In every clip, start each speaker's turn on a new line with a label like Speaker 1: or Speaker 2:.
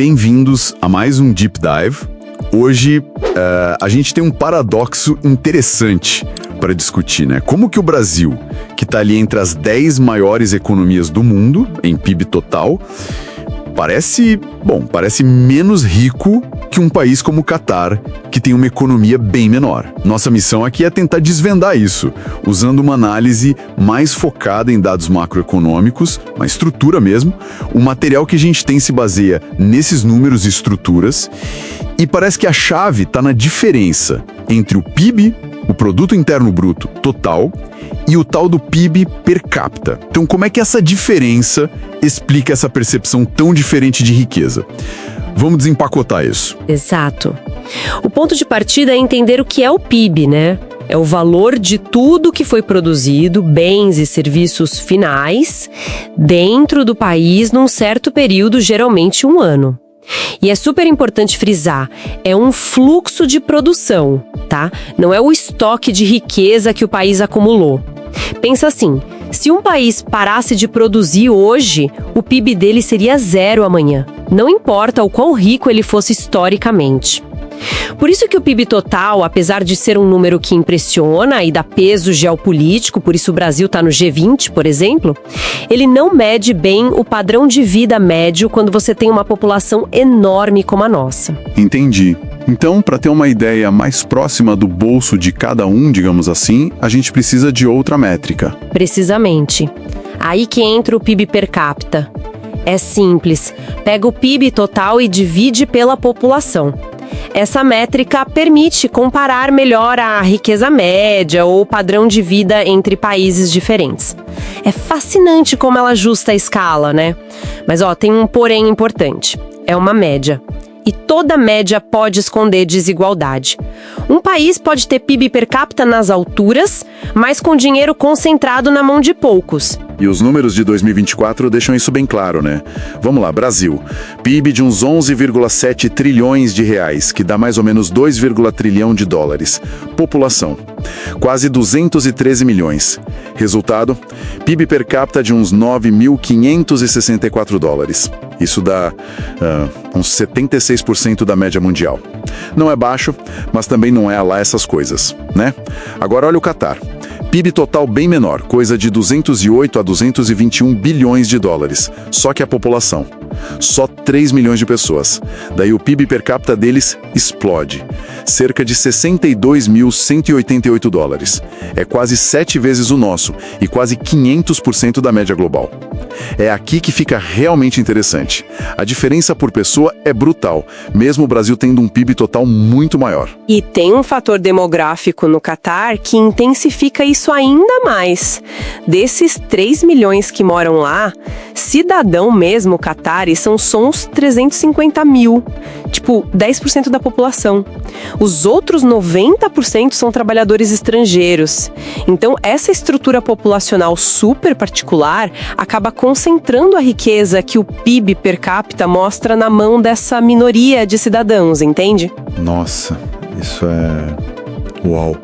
Speaker 1: bem-vindos a mais um Deep Dive. Hoje a gente tem um paradoxo interessante para discutir, né? Como que o Brasil, que está ali entre as 10 maiores economias do mundo, em PIB total, parece menos rico que um país como o Catar, que tem uma economia bem menor. Nossa missão aqui é tentar desvendar isso, usando uma análise mais focada em dados macroeconômicos, uma estrutura mesmo. O material que a gente tem se baseia nesses números e estruturas, e parece que a chave está na diferença entre o PIB, o Produto Interno Bruto total, e o tal do PIB per capita. Então, como é que essa diferença explica essa percepção tão diferente de riqueza? Vamos desempacotar isso.
Speaker 2: Exato. O ponto de partida é entender o que é o PIB, né? É o valor de tudo que foi produzido, bens e serviços finais, dentro do país num certo período, geralmente um ano. E é super importante frisar, é um fluxo de produção, tá? Não é o estoque de riqueza que o país acumulou. Pensa assim, se um país parasse de produzir hoje, o PIB dele seria zero amanhã. Não importa o quão rico ele fosse historicamente. Por isso que o PIB total, apesar de ser um número que impressiona e dá peso geopolítico, por isso o Brasil está no G20, por exemplo, ele não mede bem o padrão de vida médio quando você tem uma população enorme como a nossa.
Speaker 1: Entendi. Então, para ter uma ideia mais próxima do bolso de cada um, digamos assim, a gente precisa de outra métrica.
Speaker 2: Precisamente. Aí que entra o PIB per capita. É simples. Pega o PIB total e divide pela população. Essa métrica permite comparar melhor a riqueza média ou o padrão de vida entre países diferentes. É fascinante como ela ajusta a escala, né? Mas tem um porém importante. É uma média. E toda média pode esconder desigualdade. Um país pode ter PIB per capita nas alturas, mas com dinheiro concentrado na mão de poucos.
Speaker 1: E os números de 2024 deixam isso bem claro, né? Vamos lá, Brasil. PIB de uns 11,7 trilhões de reais, que dá mais ou menos 2,1 trilhão de dólares. População, quase 213 milhões. Resultado, PIB per capita de uns 9.564 dólares. Isso dá uns 76% da média mundial. Não é baixo, mas também não é lá essas coisas, né? Agora olha o Catar. PIB total bem menor, coisa de 208 a 221 bilhões de dólares, só que a população. Só 3 milhões de pessoas. Daí o PIB per capita deles explode. Cerca de 62.188 dólares. É quase 7 vezes o nosso e quase 500% da média global. É aqui que fica realmente interessante. A diferença por pessoa é brutal, mesmo o Brasil tendo um PIB total muito maior.
Speaker 2: E tem um fator demográfico no Catar que intensifica isso ainda mais. Desses 3 milhões que moram lá, cidadão mesmo catarí são só uns 350 mil. Tipo, 10% da população. Os outros 90% são trabalhadores estrangeiros. Então, essa estrutura populacional super particular acaba concentrando a riqueza que o PIB per capita mostra na mão dessa minoria de cidadãos, entende?
Speaker 1: Nossa, isso é... Uau!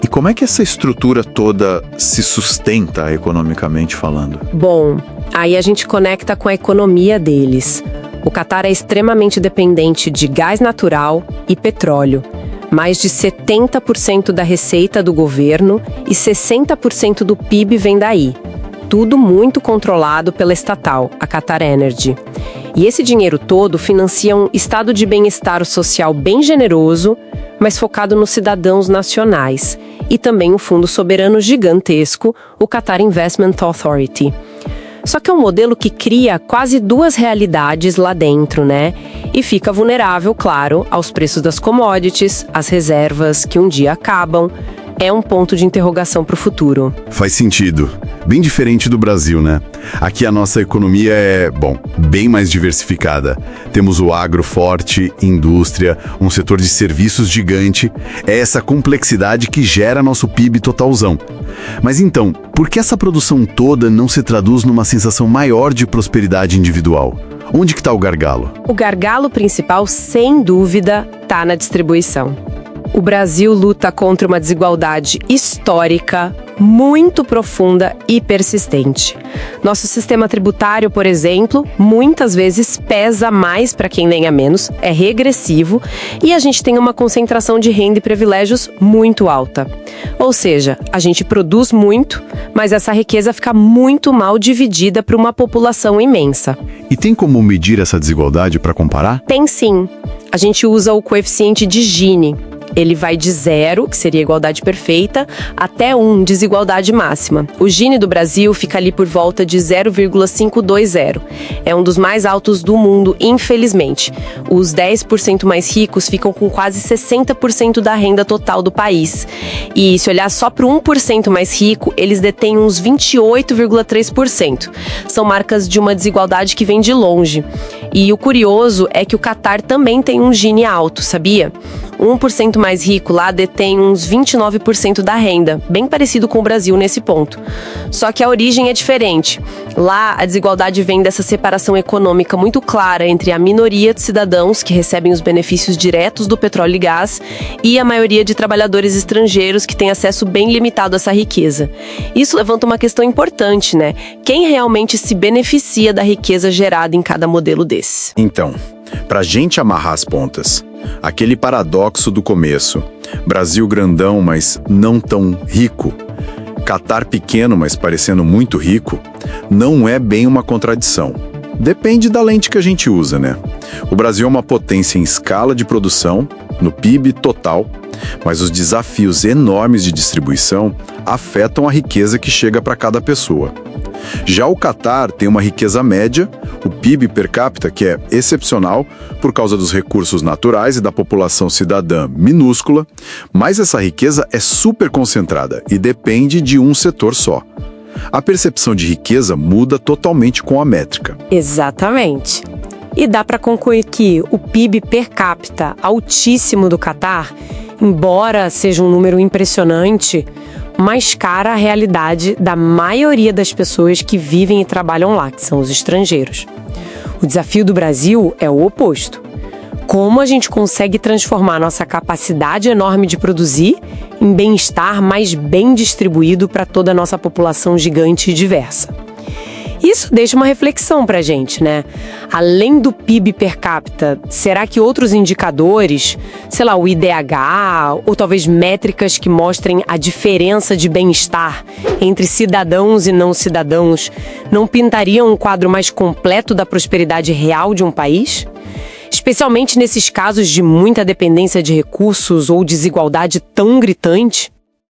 Speaker 1: E como é que essa estrutura toda se sustenta economicamente falando?
Speaker 2: Bom, aí a gente conecta com a economia deles. O Catar é extremamente dependente de gás natural e petróleo. Mais de 70% da receita do governo e 60% do PIB vem daí. Tudo muito controlado pela estatal, a Qatar Energy. E esse dinheiro todo financia um estado de bem-estar social bem generoso, mas focado nos cidadãos nacionais. E também um fundo soberano gigantesco, o Qatar Investment Authority. Só que é um modelo que cria quase duas realidades lá dentro, né? E fica vulnerável, claro, aos preços das commodities, às reservas que um dia acabam. É um ponto de interrogação para o futuro.
Speaker 1: Faz sentido. Bem diferente do Brasil, né? Aqui a nossa economia é, bem mais diversificada. Temos o agro forte, indústria, um setor de serviços gigante. É essa complexidade que gera nosso PIB totalzão. Mas então, por que essa produção toda não se traduz numa sensação maior de prosperidade individual? Onde que está o gargalo?
Speaker 2: O gargalo principal, sem dúvida, está na distribuição. O Brasil luta contra uma desigualdade histórica, muito profunda e persistente. Nosso sistema tributário, por exemplo, muitas vezes pesa mais para quem ganha menos, é regressivo e a gente tem uma concentração de renda e privilégios muito alta. Ou seja, a gente produz muito, mas essa riqueza fica muito mal dividida para uma população imensa.
Speaker 1: E tem como medir essa desigualdade para comparar?
Speaker 2: Tem sim. A gente usa o coeficiente de Gini. Ele vai de 0, que seria igualdade perfeita, até 1, desigualdade máxima. O Gini do Brasil fica ali por volta de 0,520. É um dos mais altos do mundo, infelizmente. Os 10% mais ricos ficam com quase 60% da renda total do país. E se olhar só para o 1% mais rico, eles detêm uns 28,3%. São marcas de uma desigualdade que vem de longe. E o curioso é que o Catar também tem um Gini alto, sabia? 1% mais rico lá detém uns 29% da renda, bem parecido com o Brasil nesse ponto. Só que a origem é diferente. Lá, a desigualdade vem dessa separação econômica muito clara entre a minoria de cidadãos que recebem os benefícios diretos do petróleo e gás e a maioria de trabalhadores estrangeiros que têm acesso bem limitado a essa riqueza. Isso levanta uma questão importante, né? Quem realmente se beneficia da riqueza gerada em cada modelo desse?
Speaker 1: Então, para a gente amarrar as pontas, aquele paradoxo do começo, Brasil grandão, mas não tão rico, Catar pequeno, mas parecendo muito rico, não é bem uma contradição. Depende da lente que a gente usa, né? O Brasil é uma potência em escala de produção, no PIB total, mas os desafios enormes de distribuição afetam a riqueza que chega para cada pessoa. Já o Catar tem uma riqueza média, o PIB per capita, que é excepcional por causa dos recursos naturais e da população cidadã minúscula, mas essa riqueza é super concentrada e depende de um setor só. A percepção de riqueza muda totalmente com a métrica.
Speaker 2: Exatamente. E dá para concluir que o PIB per capita altíssimo do Catar, embora seja um número impressionante, mascara a realidade da maioria das pessoas que vivem e trabalham lá, que são os estrangeiros. O desafio do Brasil é o oposto. Como a gente consegue transformar nossa capacidade enorme de produzir em bem-estar mais bem distribuído para toda a nossa população gigante e diversa? Isso deixa uma reflexão pra gente, né? Além do PIB per capita, será que outros indicadores, sei lá, o IDH, ou talvez métricas que mostrem a diferença de bem-estar entre cidadãos e não cidadãos, não pintariam um quadro mais completo da prosperidade real de um país? Especialmente nesses casos de muita dependência de recursos ou desigualdade tão gritante?